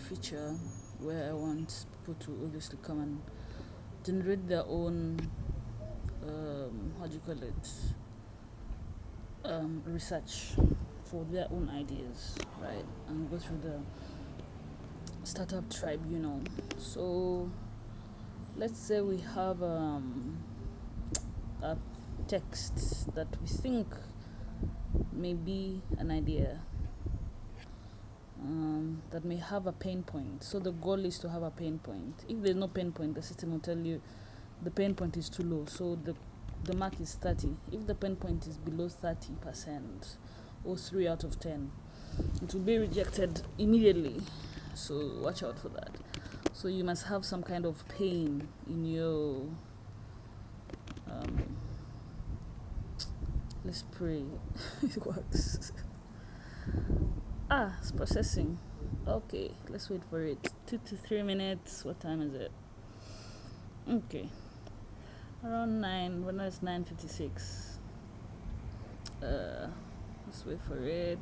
feature where I want people to obviously come and generate their own how do you call it, research for their own ideas, right, and go through the startup tribunal. So let's say we have a text that we think may be an idea, that may have a pain point. So the goal is to have a pain point. If there's no pain point, the system will tell you the pain point is too low, so the mark is 30. If the pain point is below 30% or 3 out of 10, it will be rejected immediately. So watch out for that. So you must have some kind of pain in your let's pray it works. It's processing. Okay, let's wait for it. 2 to 3 minutes. What time is it? Okay, around 9. When it's 9:56. Let's wait for it.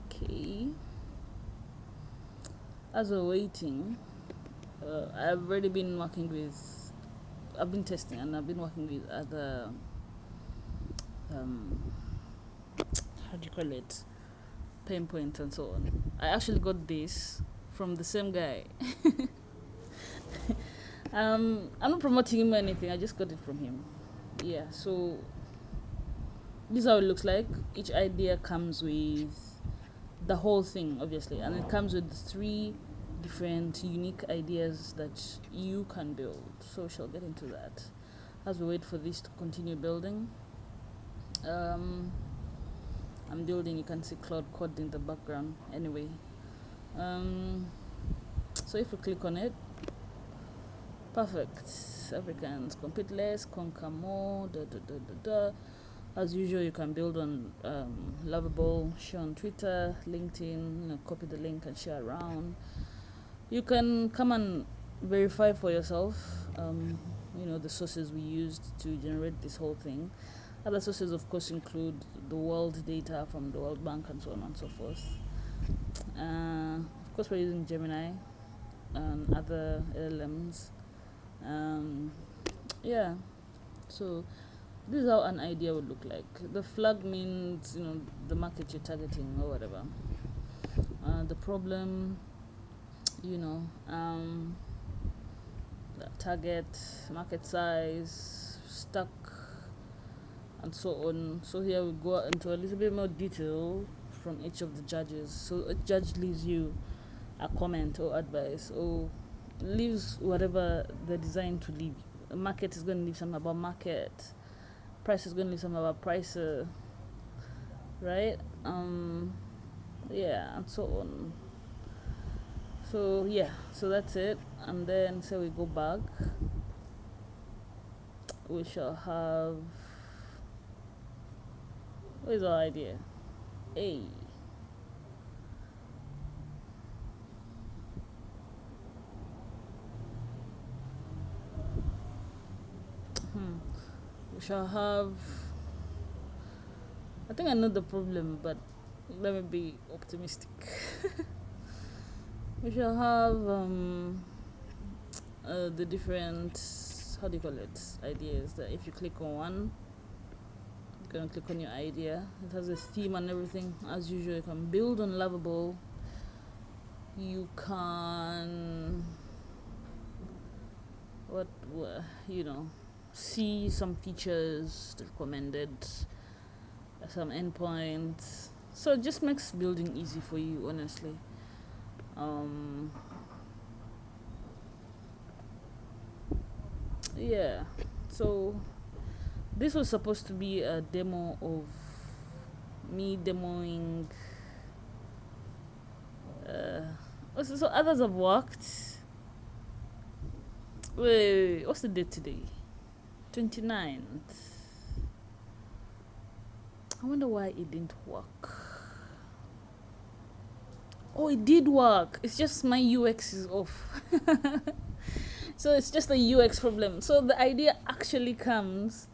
Okay, as we're waiting, I've already been working with, I've been testing and I've been working with other how do you call it, pain points and so on. I actually got this from the same guy. I'm not promoting him or anything, I just got it from him. Yeah, so this is how it looks like. Each idea comes with the whole thing, obviously, and it comes with 3 different unique ideas that you can build. So we shall get into that as we wait for this to continue building. I'm building, you can see cloud code in the background. Anyway, so if we click on it, perfect. Africans compete less, conquer more, As usual, you can build on Lovable, share on Twitter, LinkedIn, copy the link and share around. You can come and verify for yourself, the sources we used to generate this whole thing. Other sources, of course, include the world data from the World Bank and so on and so forth. Of course, we're using Gemini and other LLMs. So this is how an idea would look like. The flag means, the market you're targeting or whatever. The problem, the target, market size, stock, and so on. So here we go into a little bit more detail from each of the judges. So a judge leaves you a comment or advice, or leaves whatever they're designed to leave. The market is going to leave something about market. Price is going to leave something about price, right? And so on. So so that's it. And then so we go back. We shall have, what is our idea? A. We shall have, I think I know the problem, but let me be optimistic. We shall have the different, how do you call it, ideas that if you click on one, you're going to click on your idea. It has a theme and everything. As usual, you can build on Lovable. You can, see some features recommended, some endpoints. So it just makes building easy for you, honestly. So this was supposed to be a demo of me demoing. So others have worked. Wait, what's the date today? 29th. I wonder why it didn't work. Oh, it did work. It's just my UX is off. So it's just a UX problem. So the idea actually comes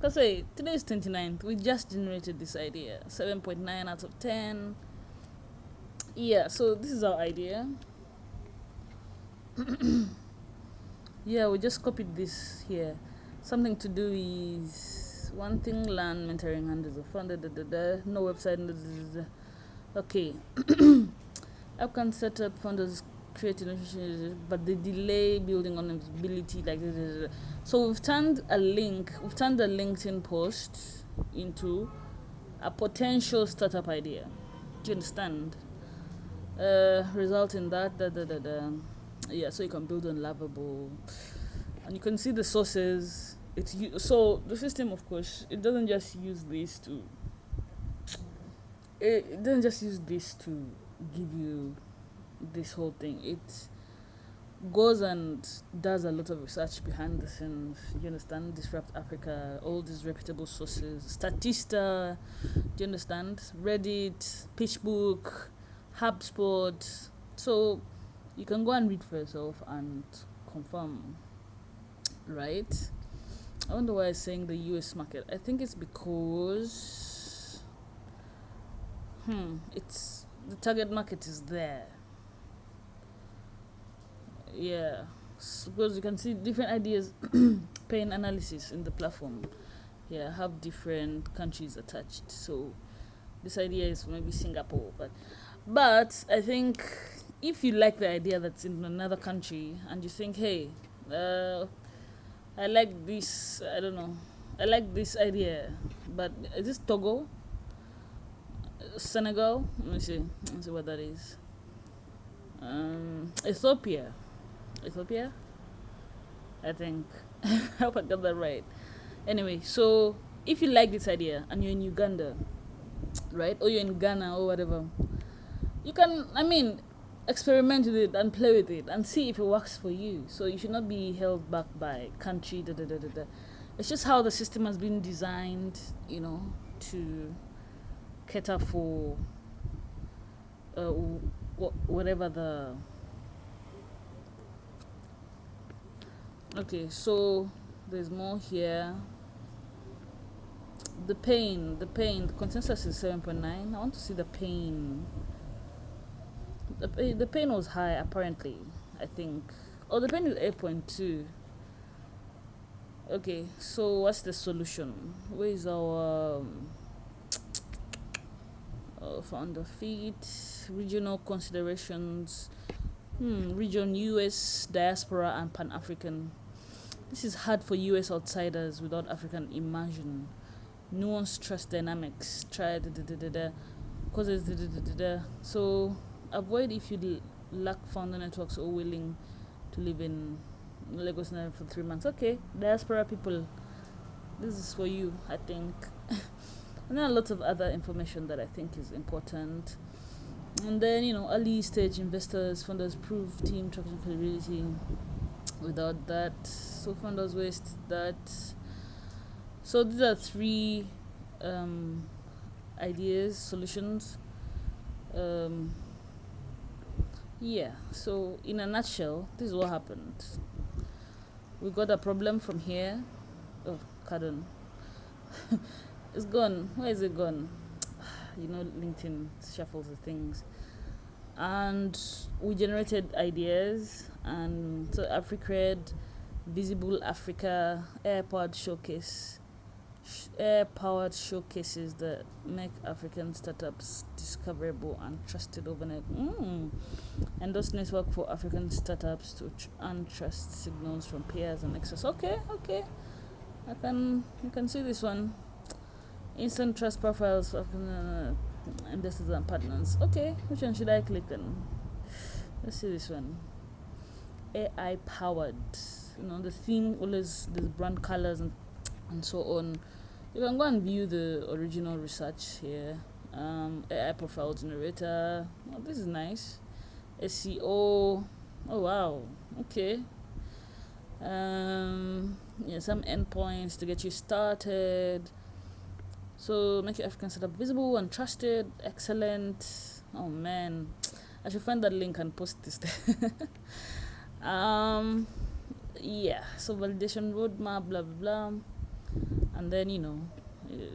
Because hey, today is 29th. We just generated this idea. 7.9 out of 10. Yeah, so this is our idea. Yeah, we just copied this here. Something to do is one thing, land, mentoring, hundreds of fund, no website, okay. App can set up funders, create innovation, but they delay building on visibility, like so we've turned a LinkedIn post into a potential startup idea. Do you understand? Result in that, yeah, so you can build on Lovable, and you can see the sources. So the system, of course, it doesn't just use this to. It doesn't just use this to give you this whole thing. It goes and does a lot of research behind the scenes. You understand? Disrupt Africa, all these reputable sources, Statista. Do you understand? Reddit, PitchBook, HubSpot. So you can go and read for yourself and confirm, right? I wonder why I'm saying the US market. I think it's because it's the target market is there. Yeah, because you can see different ideas, pain analysis in the platform. Yeah, have different countries attached. So this idea is maybe Singapore, but I think if you like the idea that's in another country and you think, hey, I like this, I don't know, I like this idea, but is this Togo? Senegal? Let me see what that is. Ethiopia, I think. I hope I got that right. Anyway, so if you like this idea and you're in Uganda, right, or you're in Ghana or whatever, you can, experiment with it and play with it and see if it works for you. So you should not be held back by country. It's just how the system has been designed, to cater for whatever the. Okay, so there's more here. The consensus is 7.9. I want to see the pain. The pain was high, apparently, I think. Oh, the pain is 8.2. Okay, so what's the solution? Where is our founder feed? Regional considerations. Region, US, diaspora, and Pan-African. This is hard for US outsiders without African immersion. Nuanced trust dynamics. Try causes So avoid if you lack founder networks or willing to live in Lagos for 3 months. Okay, diaspora people, this is for you, I think. And then a lot of other information that I think is important. And then, early stage investors, funders prove team traction credibility. Without that, so funders waste that. So these are 3 ideas, solutions. Yeah, so in a nutshell, this is what happened. We got a problem from here. Oh, pardon. It's gone. Where is it gone? LinkedIn shuffles the things. And we generated ideas, and so AfriCred, Visible Africa, air-powered showcases that make African startups discoverable and trusted overnight. Endorsed network for African startups to earn trust signals from peers and experts. Okay. You can see this one. Instant trust profiles for investors and partners. Okay, which one should I click on? Let's see this one. AI powered. The theme always the brand colors and so on. You can go and view the original research here. AI profile generator. Oh, this is nice. SEO. Oh wow. Okay. Some endpoints to get you started. So make your African startup visible and trusted. Excellent. Oh man, I should find that link and post this there. Yeah. So validation roadmap, blah blah blah, and then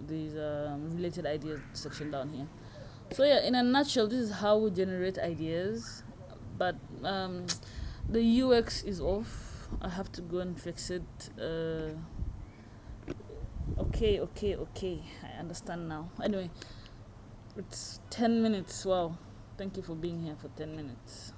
these related ideas section down here. So yeah, in a nutshell, this is how we generate ideas, but the UX is off. I have to go and fix it. Okay, I understand now. Anyway, it's 10 minutes. Wow, thank you for being here for 10 minutes.